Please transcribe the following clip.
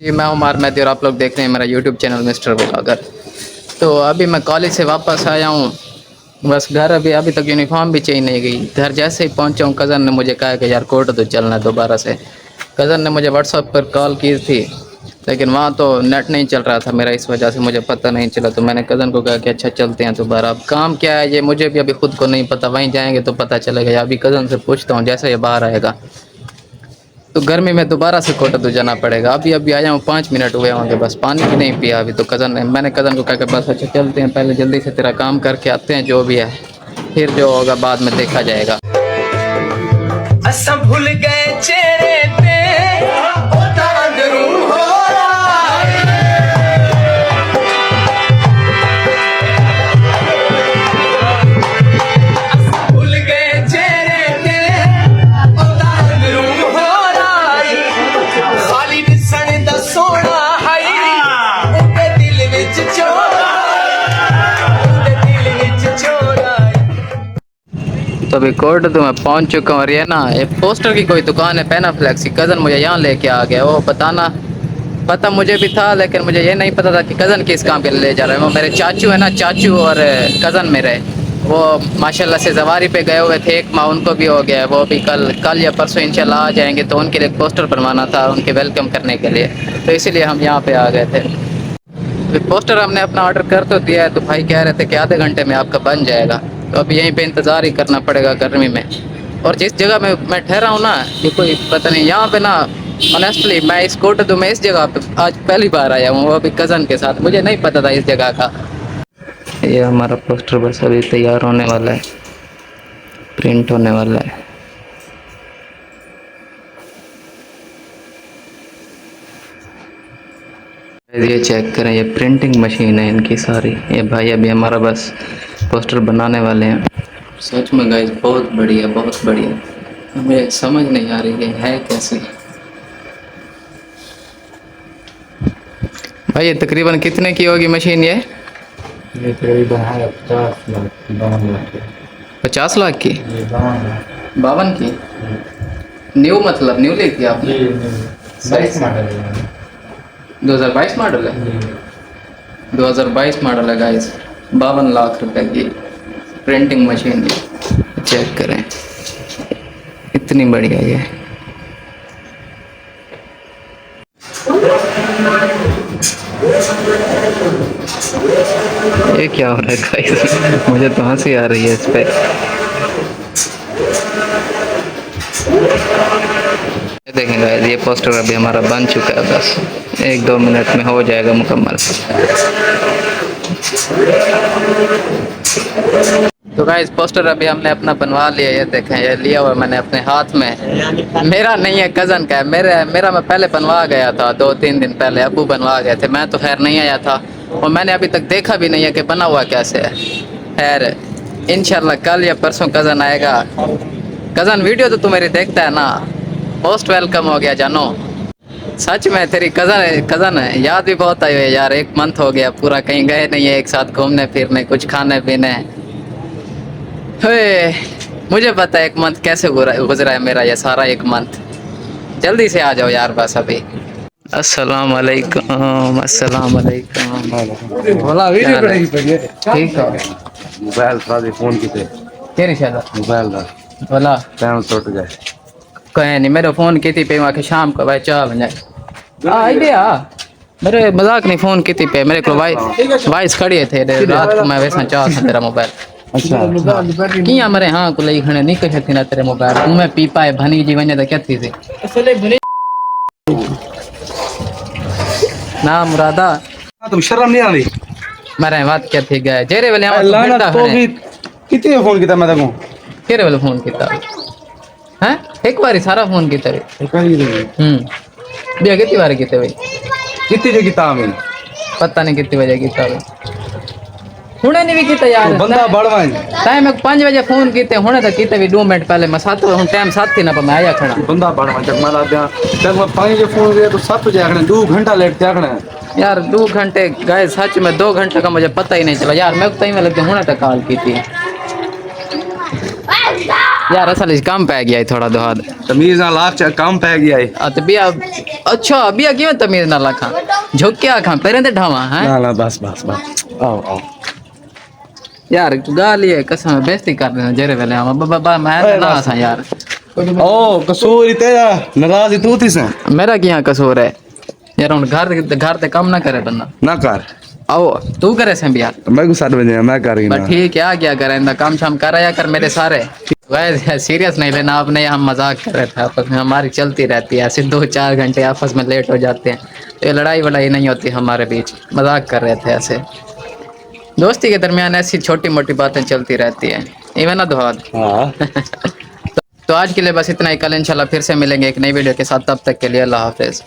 जी मैं उमर मेहदी और आप लोग देख रहे हैं मेरा यूट्यूब चैनल मिस्टर ब्लॉगर। तो अभी मैं कॉलेज से वापस आया हूँ। बस घर अभी अभी तक यूनिफॉर्म भी चेंज नहीं गई। घर जैसे ही पहुँचा हूँ कज़न ने मुझे कहा कि यार कोर्ट तो चलना है दोबारा से। कज़न ने मुझे व्हाट्सएप पर कॉल की थी लेकिन वहाँ तो नेट नहीं चल रहा था मेरा, इस वजह से मुझे पता नहीं चला। तो मैंने कज़न को कहा कि अच्छा चलते हैं दोबारा। अब काम क्या है ये मुझे भी अभी खुद को नहीं पता, वहीं जाएंगे तो पता चलेगा। या अभी कज़न से पूछता हूँ जैसे ये बाहर आएगा। तो गर्मी में दोबारा से कोटा तो जाना पड़ेगा। अभी अभी आया हूँ, 5 मिनट हुए होंगे, बस पानी भी नहीं पिया अभी। तो मैंने कज़न को कहा कि बस अच्छा चलते हैं, पहले जल्दी से तेरा काम करके आते हैं जो भी है, फिर जो होगा बाद में देखा जाएगा। असा भूल गए चेहरे पे तो अभी कोर्ट तो मैं पहुंच चुका हूँ। और ये ना ये पोस्टर की कोई दुकान है पेनाफ्लेक्स की, कज़न मुझे यहाँ लेके आ गया। वो बताना पता मुझे भी था लेकिन मुझे ये नहीं पता था कि कज़न किस काम के लिए ले जा रहे हैं। वो मेरे चाचू है ना, चाचू और कज़न मेरे, वो माशाल्लाह से सवारी पे गए हुए थे। एक माह उनको भी हो गया है, वो भी कल या परसों इंशाल्लाह आ जाएंगे। तो उनके लिए पोस्टर बनवाना था उनके वेलकम करने के लिए, तो इसीलिए हम यहाँ पे आ गए थे। पोस्टर हमने अपना ऑर्डर कर तो दिया है, तो भाई कह रहे थे कि आधे घंटे में आपका बन जाएगा। तो अभी यहीं पे इंतज़ार ही करना पड़ेगा गर्मी में। और जिस जगह में मैं ठहरा हूँ ना, ये कोई पता नहीं यहाँ पे ना, ऑनेस्टली मैं इस कोटदू में इस जगह पे आज पहली बार आया हूँ, वो अभी कज़न के साथ। मुझे नहीं पता था इस जगह का। ये हमारा पोस्टर बस अभी तैयार होने वाला है, प्रिंट होने वाला है। ये चेक करें, ये प्रिंटिंग मशीन है इनकी सारी। ये भाई अभी हमारा बस पोस्टर बनाने वाले हैं। सच में गाइस बहुत बढ़िया, बहुत बढ़िया। हमें समझ नहीं आ रही है कैसे। भाई ये तकरीबन कितने की होगी मशीन ये? तकरीबन है 50 लाख 52 लाख 50 लाख की, 52 की। न्यू मतलब न्यू ली थी आपने? 22 मॉडल है। 2022 मॉडल है। 2022 मॉडल है गाइस। 52 लाख रुपए की प्रिंटिंग मशीन है। चेक करें इतनी बढ़िया ये। ये क्या हो रहा है गाइस? मुझे तो हंसी आ रही है इस पे। देखें गाइस ये पोस्टर अभी हमारा बन चुका है, बस 1-2 मिनट में हो जाएगा मुकम्मल। तो गाइस पोस्टर अभी हमने अपना बनवा लिया। ये देखें, ये लिया हुआ मैंने अपने हाथ में। मेरा नहीं है, कज़न का है। मेरा मैं पहले बनवा गया था 2-3 दिन पहले, अबू बनवा गए थे। मैं तो खैर नहीं आया था और मैंने अभी तक देखा भी नहीं है कि बना हुआ कैसे है। खैर इंशाल्लाह कल या परसों कज़न आएगा। कज़न वीडियो तो तू मेरी देखता है ना? मोस्ट वेलकम हो गया जानो। सच में तेरी कज़न है, याद भी बहुत आई है यार। 1 मंथ हो गया पूरा, कहीं गए नहीं है एक साथ घूमने फिरने, कुछ खाने पीने। मुझे पता है 1 मंथ कैसे गुजरा है मेरा, ये सारा 1 मंथ। जल्दी से आ जाओ यार बस अभी। अस्सलाम वालेकुम, अस्सलाम वालेकुम। बोला वीडियो करेगी पहले ठीक है। मोबाइल सादे फोन किते तेरी शायद मोबाइल दा बोला टाइम टूट गए। कहीं नहीं, मेरे फ़ोन की थी पे वहाँ के शाम को भाई चाह बन जाए। आइडिया मेरे मजाक नहीं, फ़ोन की थी पे मेरे को वाइस खड़ी थे रात को। मैं वैसा चाह था तेरा मोबाइल। अच्छा किया मरे हाँ को लई खणे नहीं कहे थी ना तेरे मोबाइल तू मैं पी पाए भनी जी वने तो क्या थी ना मुरादा। तुम शर्म नहीं आ रही? मरे बात क्या थी गए जेरे वाले लानत तो भी कितने फोन किया मैं देखो केरे वाले फोन किता हैं एक बार सारा फोन किता रे बिया कितनी बार किते भाई कितनी जगह किता मैं पता नहीं कितनी बजे किता हुणे नहीं भी किता यार बंदा बड़वा टाइम एक 5 बजे फोन किते हुणे तो किते भी 2 मिनट पहले मैं 7 हुन टाइम 7 थी ना पर मैं आया खड़ा बंदा बड़वा जब मारा दिया जब मैं 5 बजे फोन किया तो 7 बजे आखने 2 घंटा लेट थे आखने यार 2 घंटे गए सच में 2 घंटे का मुझे पता ही नहीं चला यार। मैं तो तई में लगते हुणे तक कॉल की थी। यार असल इस काम पै गया है थोड़ा दुहाद तमीज ना लाख काम पै गया है। तो बिया अच्छा बिया क्यों तमीज ना लखा झुक के आखा पैरें ते ढावा हैं ना बस बस बस आओ आओ यार गाली है कसम बेइज्जती कर रहे हैं जेरे वेले हम बाबा मैं ना आसा यार ओ कसूर ही तेरा नाराज तू थी से मेरा क्या कसूर है यार उन घर ते काम ना करे बंदा ना कर आओ तू करे से भी यार मैं को 7 बजे मैं कर रही बस ना ठीक है क्या करे इंदा काम शाम कराया कर मेरे सारे वैसे सीरियस नहीं लेना आपने हम मजाक कर रहे थे आपस में हमारी चलती रहती है ऐसे 2-4 घंटे आपस में लेट हो जाते हैं तो ये लड़ाई वड़ाई नहीं होती हमारे बीच मजाक कर रहे थे ऐसे दोस्ती के दरमियान ऐसी छोटी मोटी बातें चलती रहती है इवन ना दुहाद हां तो आज के लिए बस इतना ही कल इंशाल्लाह फिर से मिलेंगे एक नई वीडियो के साथ तब तक के लिए अल्लाह हाफिज।